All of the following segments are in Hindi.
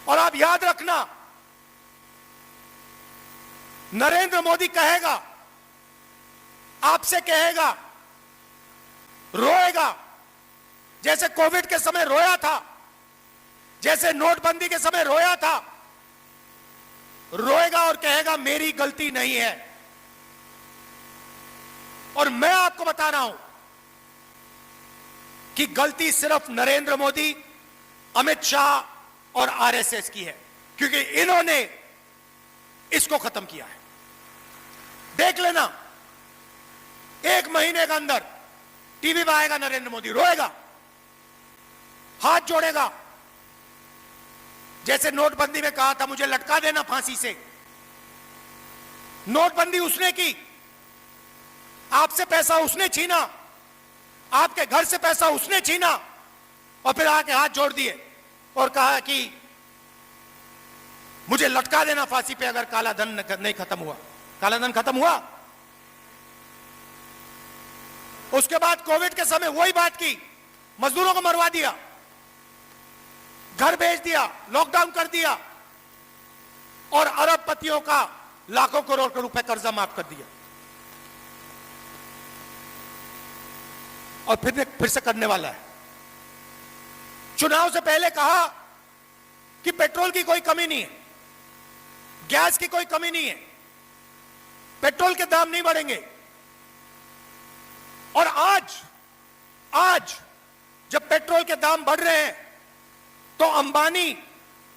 और आप याद रखना, नरेंद्र मोदी कहेगा, आपसे कहेगा, रोएगा, जैसे कोविड के समय रोया था, जैसे नोटबंदी के समय रोया था, रोएगा और कहेगा मेरी गलती नहीं है। और मैं आपको बता रहा हूं कि गलती सिर्फ नरेंद्र मोदी, अमित शाह और आरएसएस की है, क्योंकि इन्होंने इसको खत्म किया है। देख लेना, 1 महीने के अंदर टीवी पे आएगा नरेंद्र मोदी, रोएगा, हाथ जोड़ेगा, जैसे नोटबंदी में कहा था मुझे लटका देना फांसी से। नोटबंदी उसने की, आपसे पैसा उसने छीना, आपके घर से पैसा उसने छीना, और फिर आके हाथ जोड़ दिए और कहा कि मुझे लटका देना फांसी पे अगर काला धन नहीं खत्म हुआ। काला धन खत्म हुआ? उसके बाद कोविड के समय वही बात की, मजदूरों को मरवा दिया, घर भेज दिया, लॉकडाउन कर दिया, और अरबपतियों का लाखों करोड़ रुपए कर्जा माफ कर दिया। और फिर से करने वाला है। चुनाव से पहले कहा कि पेट्रोल की कोई कमी नहीं है, गैस की कोई कमी नहीं है, पेट्रोल के दाम नहीं बढ़ेंगे। और आज जब पेट्रोल के दाम बढ़ रहे हैं तो अंबानी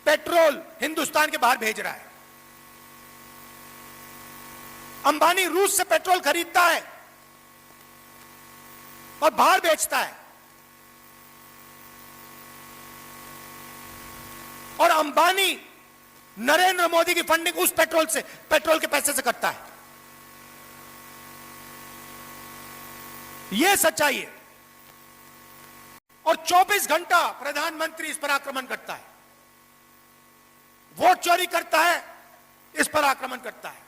पेट्रोल हिंदुस्तान के बाहर भेज रहा है। अंबानी रूस से पेट्रोल खरीदता है और बाहर बेचता है। और अंबानी नरेंद्र मोदी की फंडिंग उस पेट्रोल के पैसे से करता है। यह सच्चाई है। और 24 घंटा प्रधानमंत्री इस पर आक्रमण करता है, वोट चोरी करता है, इस पर आक्रमण करता है,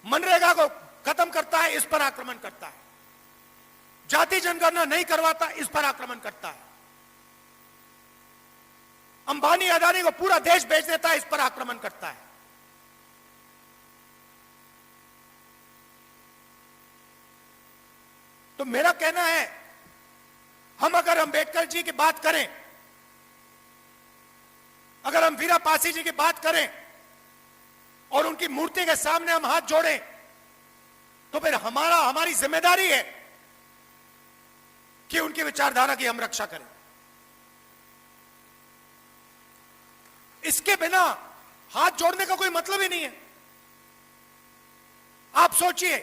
मनरेगा को खत्म करता है, इस पर आक्रमण करता है, जाति जनगणना नहीं करवाता, इस पर आक्रमण करता है, अंबानी अदानी को पूरा देश बेच देता है, इस पर आक्रमण करता है। तो मेरा कहना है, हम अगर अंबेडकर जी की बात करें, अगर हम वीरा पासी जी की बात करें और उनकी मूर्ति के सामने हम हाथ जोड़ें, तो फिर हमारी जिम्मेदारी है कि उनकी विचारधारा की हम रक्षा करें। इसके बिना हाथ जोड़ने का कोई मतलब ही नहीं है। आप सोचिए,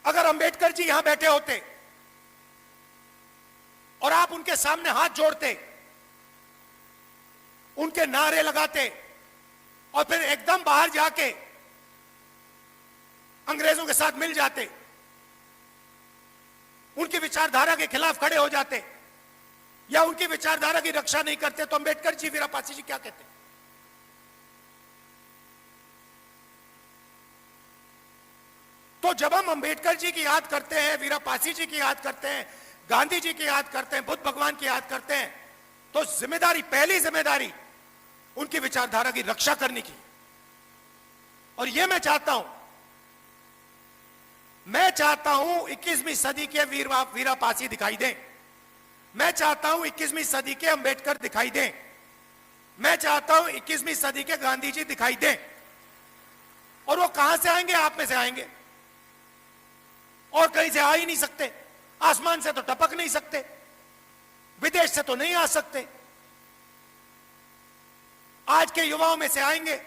अगर अंबेडकर जी यहां बैठे होते और आप उनके सामने हाथ जोड़ते, उनके नारे लगाते और फिर एकदम बाहर जाके अंग्रेजों के साथ मिल जाते, उनकी विचारधारा के खिलाफ खड़े हो जाते या उनकी विचारधारा की रक्षा नहीं करते, तो अंबेडकर जी, वीरा पासी जी क्या कहते? तो जब हम अंबेडकर जी की याद करते हैं, वीरा पासी जी की याद करते हैं, गांधी जी की याद करते हैं, बुद्ध भगवान की याद करते हैं, तो जिम्मेदारी, पहली जिम्मेदारी उनकी विचारधारा की रक्षा करने की। और यह मैं चाहता हूं 21वीं सदी के वीरा पासी दिखाई दें। मैं चाहता हूं 21वीं सदी के अंबेडकर दिखाई दें। मैं चाहता हूं 21वीं सदी के गांधी जी दिखाई दें। और वो कहां से आएंगे? आप में से आएंगे, और कहीं से आ ही नहीं सकते। आसमान से तो टपक नहीं सकते, विदेश से तो नहीं आ सकते। आज के युवाओं में से आएंगे